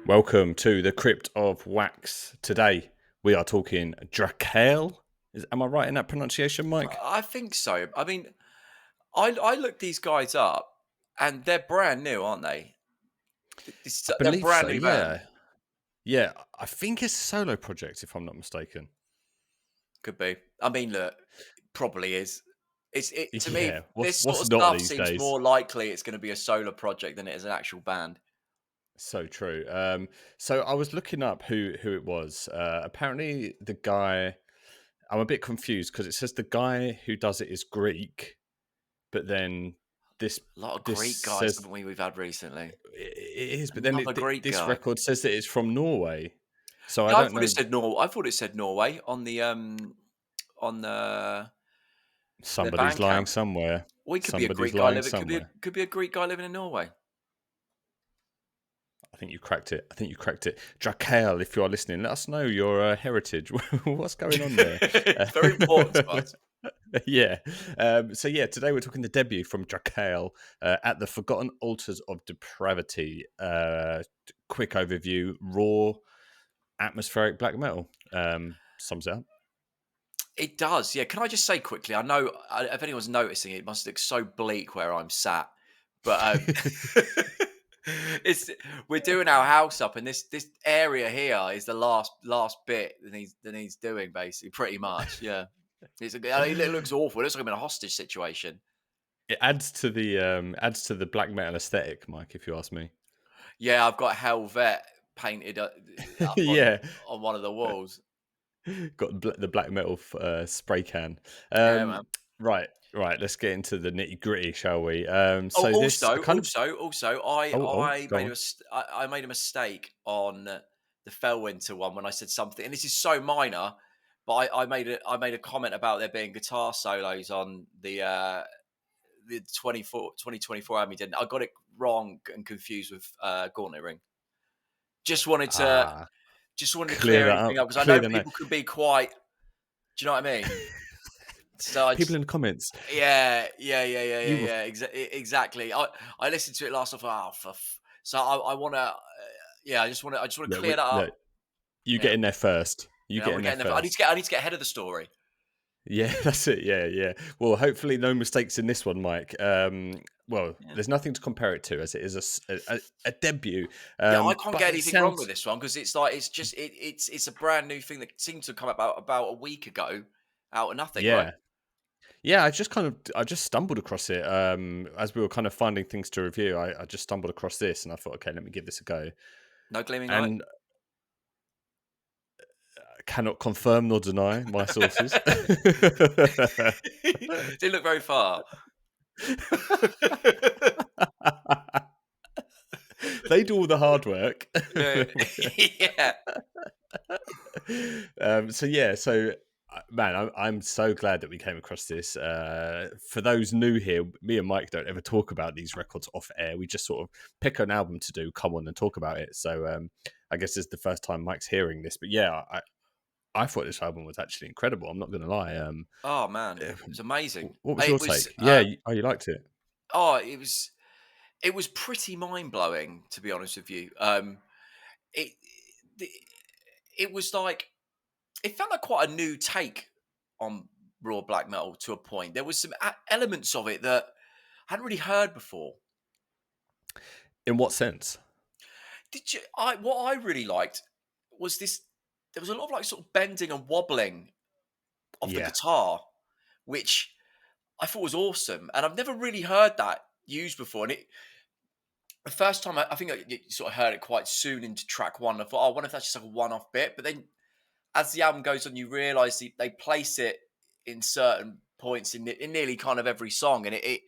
Welcome to the Crypt of Wax. Today we are talking Drahkæl. Am I right in that pronunciation, Mike? I think so. I mean, I looked these guys up, and they're brand new, aren't they? I They're a believe brand so. new band. Yeah, yeah. I think it's a solo project, if I'm not mistaken. Could be. I mean, look, probably is. It's to me. Yeah. This sort What's of not stuff these seems days? more likely it's going to be a solo project than it is an actual band. So true. So I was looking up who it was. Apparently, the guy. I'm a bit confused because it says the guy who does it is Greek, but then this A lot of this Greek guys, says haven't we've had recently. it is, but then Another Greek this guy. record says that it's from Norway. So I Yeah, I don't thought it know. said Norway. I thought it said Norway on the Somebody's lying Bandcamp. somewhere. We could be a Somebody's Greek guy lying living. somewhere. Could be a Greek guy living in Norway. I think you cracked it. I think you cracked it. Drahkæl, if you are listening, let us know your heritage. What's going on there? It's very important to us. Yeah. So yeah, today we're talking the debut from Drahkæl at the Forgotten Altars of Depravity. Quick overview: raw, atmospheric black metal. Sums it up. It does, yeah. Can I just say quickly? I know if anyone's noticing, it must look so bleak where I'm sat, but it's we're doing our house up, and this area here is the last bit that he's doing basically, pretty much. Yeah, it looks awful. It looks like I'm in a hostage situation. It adds to the black metal aesthetic, Mike. If you ask me. Yeah, I've got Helvet painted up Yeah. on one of the walls. Got the black metal spray can. Yeah, man. Right, right. Let's get into the nitty gritty, shall we? Oh, So this I kind of. also, I Oh, I go made on. I made a mistake on the Fellwinter one when I said something, and this is so minor, but I made a comment about there being guitar solos on the 2024 album. Didn't I got it wrong and confused with Gauntlet Ring? Just wanted to Ah, clear clear that anything up. up because I Clear know the note. people can be quite. Do you know what I mean? So I People just in the comments. You yeah. Exactly. I listened to it last night. So I want to. Yeah, I just want to look, clear that up. look. You get Yeah, in there first. You yeah. I get want in to there get in there. first. I need to get ahead of the story. Yeah, that's it. Yeah, yeah. Well, hopefully, no mistakes in this one, Mike. Well, Yeah, there's nothing to compare it to, as it is a debut. yeah. I can't But get it anything wrong with sounds. this one because it's like it's a brand new thing that seemed to come about a week ago out of nothing, right? Yeah, yeah. I just stumbled across it as we were kind of finding things to review. I just stumbled across this, and I thought, okay, let me give this a go. No gleaming light. And I cannot confirm nor deny my sources. Didn't look very far. They do all the hard work. Yeah, yeah. So yeah, so man, I'm so glad that we came across this. For those new here, me and Mike don't ever talk about these records off air. We just sort of pick an album to do, come on and talk about it. So I guess this is the first time Mike's hearing this. But yeah, I thought this album was actually incredible. I'm not going to lie. Oh man, Eh, it was amazing. what was your It was. take? Yeah, oh, you liked it. Oh, it was pretty mind blowing, to be honest with you. It the- it was like it felt like quite a new take on raw black metal to a point. There was some elements of it that I hadn't really heard before. In what sense? Did you? What I really liked was this. There was a lot of like sort of bending and wobbling of the Yeah. guitar, which I thought was awesome, and I've never really heard that used before. And the first time I think I sort of heard it quite soon into track one. I thought, oh, I wonder if that's just like a one-off bit. But then as the album goes on, you realise they place it in certain points in nearly kind of every song, and it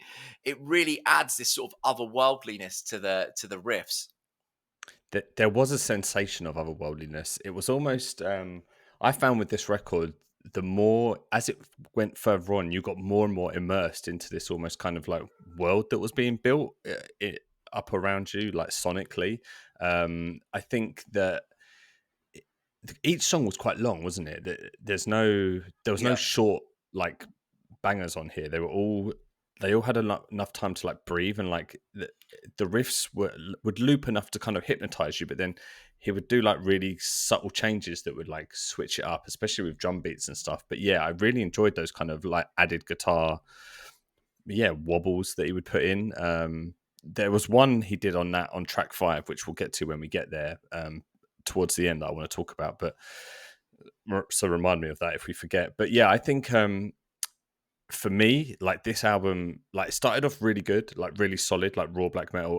really adds this sort of otherworldliness to the riffs. There was a sensation of otherworldliness. It was almost I found with this record, the more as it went further on, you got more and more immersed into this almost kind of like world that was being built up around you, like sonically. I think that each song was quite long, wasn't it? There was no Yeah, short like bangers on here. They all had enough time to like breathe, and like the riffs would loop enough to kind of hypnotize you, but then he would do like really subtle changes that would like switch it up, especially with drum beats and stuff. But yeah, I really enjoyed those kind of like added guitar, yeah, wobbles that he would put in. There was one he did on that on track 5, which we'll get to when we get there, towards the end, that I want to talk about. But so remind me of that if we forget. But yeah, I think for me, like this album, like it started off really good, like really solid, like raw black metal.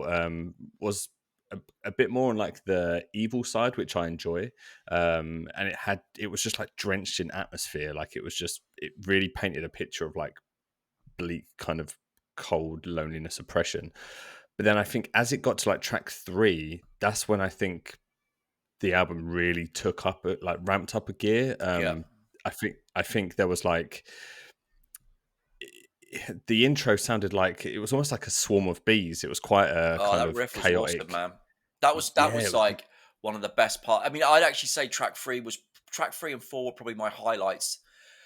Was a bit more on like the evil side, which I enjoy. And it was just like drenched in atmosphere. Like it really painted a picture of like bleak kind of cold loneliness, oppression. But then I think as it got to like track 3, that's when I think the album really took up like ramped up a gear. Yeah. I think there was like the intro sounded like it was almost like a swarm of bees. It was quite a Oh, kind that of riff was awesome, chaotic. man. That was Yeah, like one of the best part. I mean, I'd actually say track 3 and 4 were probably my highlights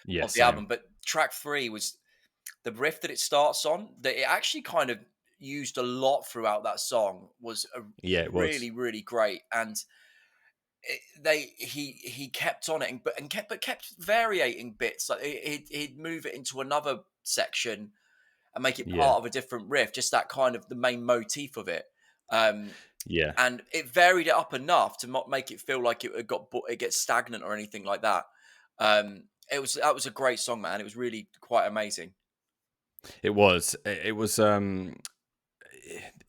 yeah, of the same. album, but track 3 was the riff that it starts on, that it actually kind of used a lot throughout that song, was a Yeah, it was. really, really great. And he kept on it, and kept varying bits. Like he'd move it into another section and make it Yeah, part of a different riff, just that kind of the main motif of it. Um, yeah. and it varied it up enough to not make it feel like it gets stagnant or anything like that. That was a great song, man. It was really quite amazing. It was. It was.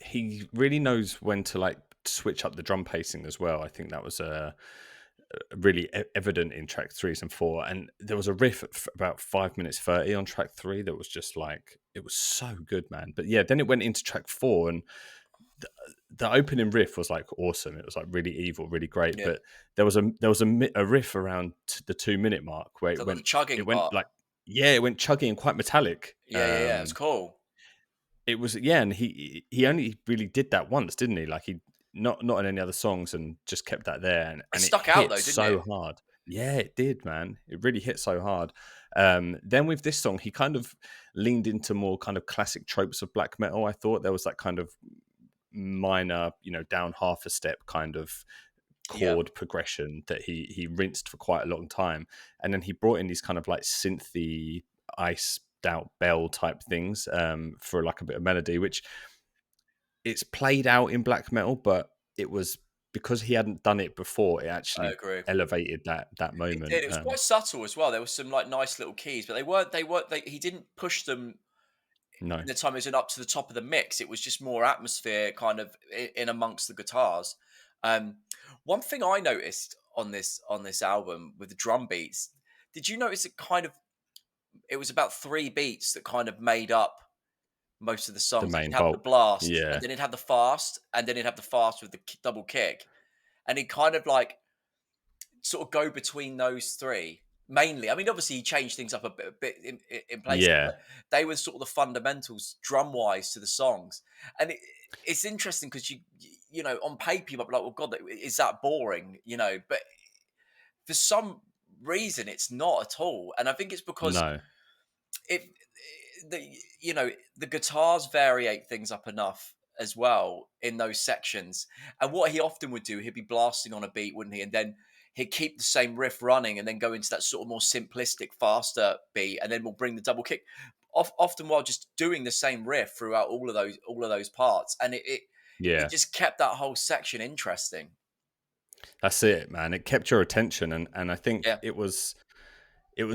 He really knows when to like switch up the drum pacing as well. I think that was really evident in track 3s and 4. And there was a riff at about 5 minutes 30 on track 3 that was just like it was so good, man. But yeah, then it went into track 4, and the, the opening riff was like awesome. It was like really evil, really great. Yeah, But there was a riff around a 2 minute mark where so the it chugging went part. like, yeah, it went chuggy and quite metallic. Yeah, yeah, yeah. It was cool. It was, yeah, and he only really did that once, didn't he? Like he not in any other songs, and just kept that there, It and it stuck out hit though, didn't it? so hard. Yeah, it did, man. It really hit so hard. Then with this song, he kind of leaned into more kind of classic tropes of black metal. I thought there was that kind of minor, down half a step kind of Yeah. chord progression that he rinsed for quite a long time, and then he brought in these kind of like synthy iced out bell type things, for like a bit of melody, which it's played out in black metal, but it was because he hadn't done it before, it I actually agree. elevated that It moment. did. It was quite subtle as well. There was some like nice little keys, but he didn't push them No, in the time it was up to the top of the mix. It was just more atmosphere kind of in amongst the guitars. Um, One thing I noticed on this album with the drum beats, did you notice it was about 3 beats that kind of made up most of the the songs. Like main you'd have the bulk. blast, and Yeah, then it'd have the fast, and then it'd have the fast with the double kick, and it kind of like sort of go between those 3 mainly. I mean, obviously, he changed things up a bit in places, yeah, but they were sort of the fundamentals drum-wise to the songs. And it's interesting because you know, on paper, you might be like, "Well, God, is that boring?" You know, but for some reason, it's not at all. And I think it's because no, it the you know, the guitars variate things up enough as well in those sections. And what he often would do, he'd be blasting on a beat, wouldn't he? And then he'd keep the same riff running and then go into that sort of more simplistic, faster beat, and then we'll bring the double kick. Often while just doing the same riff throughout all of those parts, and it yeah. just kept that whole section interesting. That's it, man. It kept your attention, and I think Yeah, it was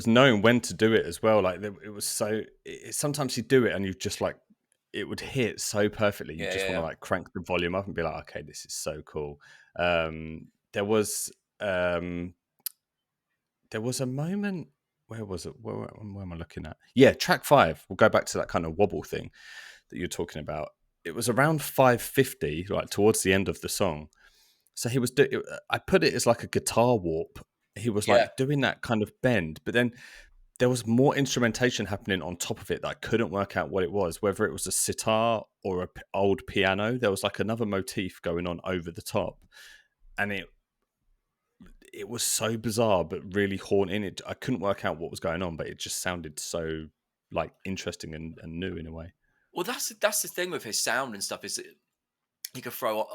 knowing when to do it as well. Like it was so. Sometimes you do it, and you just like it would hit so perfectly. You yeah, just yeah, want to yeah. like crank the volume up and be like, okay, this is so cool. There was um, there was a moment. Where was it? Where am I looking at? Yeah, track 5. We'll go back to that kind of wobble thing that you're talking about. It was around 5:50, like towards the end of the song. So he was. I put it as like a guitar warp. He was Yeah. like doing that kind of bend, but then there was more instrumentation happening on top of it that I couldn't work out what it was, whether it was a sitar or a old piano. There was like another motif going on over the top, and it was so bizarre but really haunting. I couldn't work out what was going on, but it just sounded so like interesting and new in a way. Well, that's the thing with his sound and stuff is that he could throw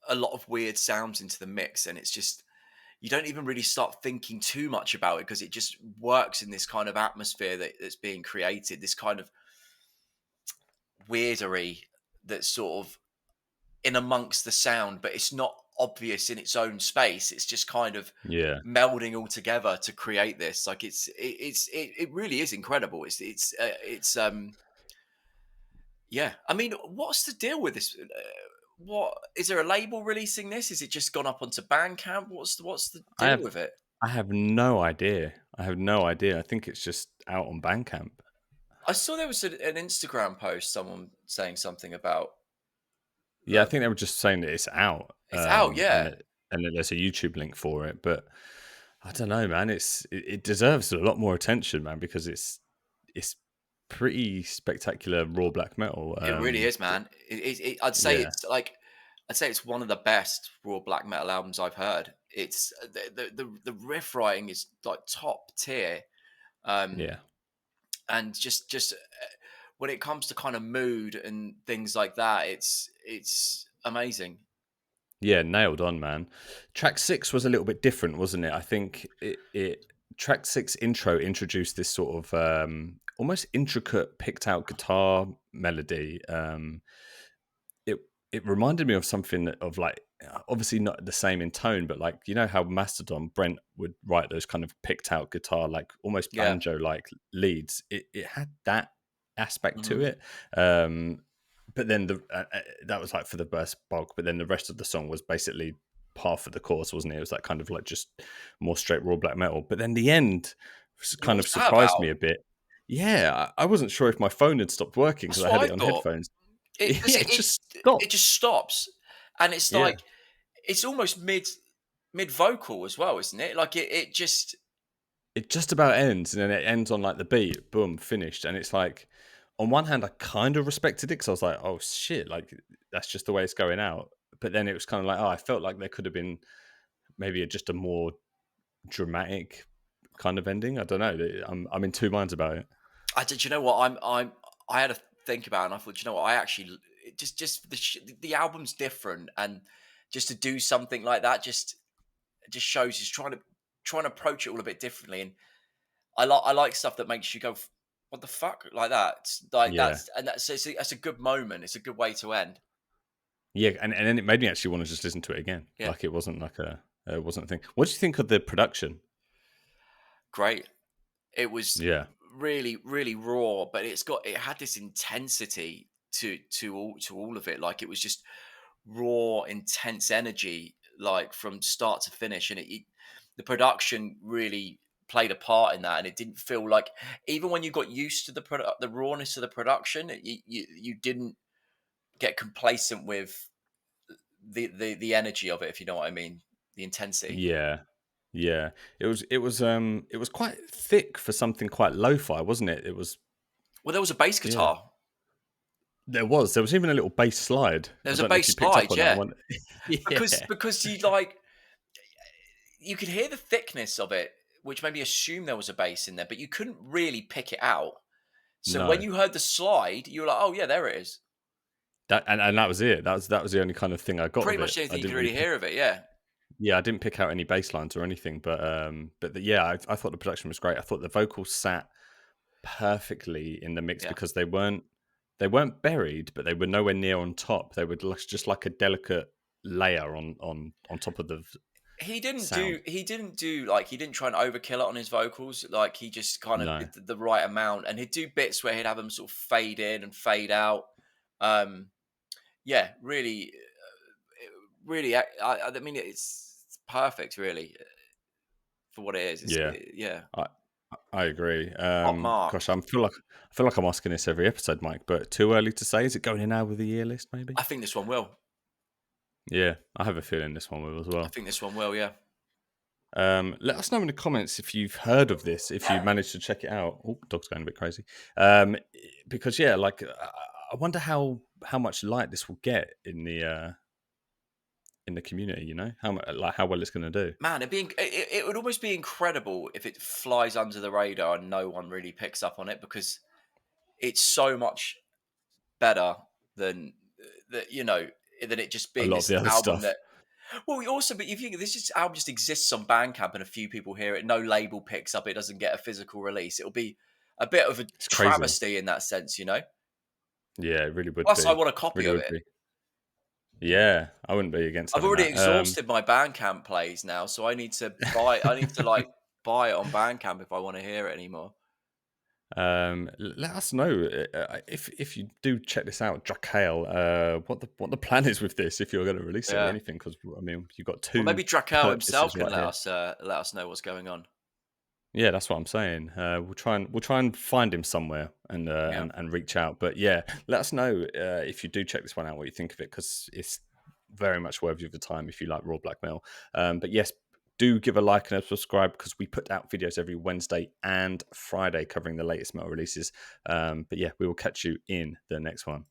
a lot of weird sounds into the mix, and it's just you don't even really start thinking too much about it because it just works in this kind of atmosphere that's being created, this kind of weirdery that's sort of in amongst the sound, but it's not obvious in its own space. It's just kind of Yeah. melding all together to create this. Like it really is incredible. Yeah. I mean, what's the deal with this? What is there a label releasing this? Is it just gone up onto Bandcamp? What's the I deal have with it? I have no idea. I have no idea. I think it's just out on Bandcamp. I saw there was an Instagram post, someone saying something about Yeah, I think they were just saying that it's out, it's out. Yeah, and that there's a YouTube link for it. But I don't know, man. It deserves a lot more attention, man, because it's pretty spectacular raw black metal. it really is, man. Yeah, I'd say it's one of the best raw black metal albums I've heard. It's the riff writing is like top tier, um, yeah. and just when it comes to kind of mood and things like that, it's amazing. Yeah, nailed on, man. Track 6 was a little bit different, wasn't it? I think it track 6 intro introduced this sort of almost intricate picked out guitar melody. It it reminded me of something of like obviously not the same in tone, but like you know how Mastodon Brent would write those kind of picked out guitar like almost Yeah. banjo like leads. It had that aspect to Hmm. it. Um but then that was like for the burst bulk, but then the rest of the song was basically half of the chorus, wasn't it? It was like kind of like just more straight raw black metal. But then the end Yeah, kind of what's that surprised about? me a bit. Yeah, I wasn't sure if my phone had stopped working because That's I had what it I on thought. headphones. It 'cause Yeah, it just it stopped. just stops, and it's Yeah. like it's almost mid vocal as well, isn't it? Like it just It just about ends, and then it ends on like the beat, boom, finished. And it's like, on one hand, I kind of respected it because I was like, oh shit, like that's just the way it's going out. But then it was kind of like, oh, I felt like there could have been maybe just a more dramatic kind of ending. I don't know. I'm in two minds about it. I did. You know what? I had to think about it, and I thought, you know what? I actually just the album's different, and just to do something like that just shows he's trying to approach it all a bit differently. And I like stuff that makes you go, "What the fuck?" like that. It's like Yeah, that's a good moment. It's a good way to end. yeah, and then it made me actually want to just listen to it again. Yeah, Like it wasn't like it wasn't a thing. What do you think of the production? great. It was Yeah, really raw, but it had this intensity to all of it. Like it was just raw, intense energy, like from start to finish, and the production really played a part in that. And it didn't feel like even when you got used to the rawness of the production, you didn't get complacent with the energy of it, if you know what I mean, the intensity. yeah. Yeah, it was quite thick for something quite lo-fi, wasn't it? It was Well, there was a bass yeah. guitar. There was even a little bass slide. There I was a don't know if bass you picked up slide, on that yeah, one. because Yeah. you could hear the thickness of it, which made me assume there was a bass in there, but you couldn't really pick it out. So when No. you heard the slide, you were like, "Oh yeah, there it is." And that was it. That was the only kind of thing I got Pretty of much it. the only I thing you didn't could really really pick hear of it. Yeah, yeah, I didn't pick out any bass lines or anything, but yeah, I thought the production was great. I thought the vocals sat perfectly in the mix yeah. because they weren't buried, but they were nowhere near on top. They were just like a delicate layer on top of the sound. He didn't do like he didn't try and overkill it on his vocals. Like he just kind of No. did the right amount, and he'd do bits where he'd have them sort of fade in and fade out. Um, yeah, really. I mean, it's perfect, really, for what it is. Yeah. Yeah, I I agree. top mark. Gosh, I feel like I'm asking this every episode, Mike, but too early to say. Is it going in now with the year list? Maybe. I think this one will. Yeah, I have a feeling this one will as I well. think this one will. Yeah. Let us know in the comments if you've heard of this, if you managed to check it out. Oh, dog's going a bit crazy. Because yeah, like I wonder how much light this will get in the community. You know like how well it's going to do. Man, it would almost be incredible if it flies under the radar and no one really picks up on it it's so much better than that. You know, than it just A being lot of this the other album stuff. that. Well, we also, but if you think this just album just exists on Bandcamp and a few people hear it, no label picks up, it doesn't get a physical release. It'll be a bit of a It's crazy. travesty in that sense, you know. Yeah, it really would Plus, I be. want a copy Really of would it. be. Yeah, I wouldn't be against I've having already that. exhausted my Bandcamp plays now, so I need to buy. I need to like buy it on Bandcamp if I want to hear it anymore. Let us know if you do check this out, Drahkæl, what the plan is with this, if you're going to release it or Yeah. anything. Because I mean, you've got Well, two maybe Drahkæl purchases himself can right here. let us know what's going on. Yeah, that's what I'm saying. We'll try and find him somewhere and Yeah. and reach out. But yeah, let us know if you do check this one out, what you think of it, because it's very much worthy of the time if you like raw black metal. But yes, do give a like and a subscribe because we put out videos every Wednesday and Friday covering the latest metal releases. But yeah, we will catch you in the next one.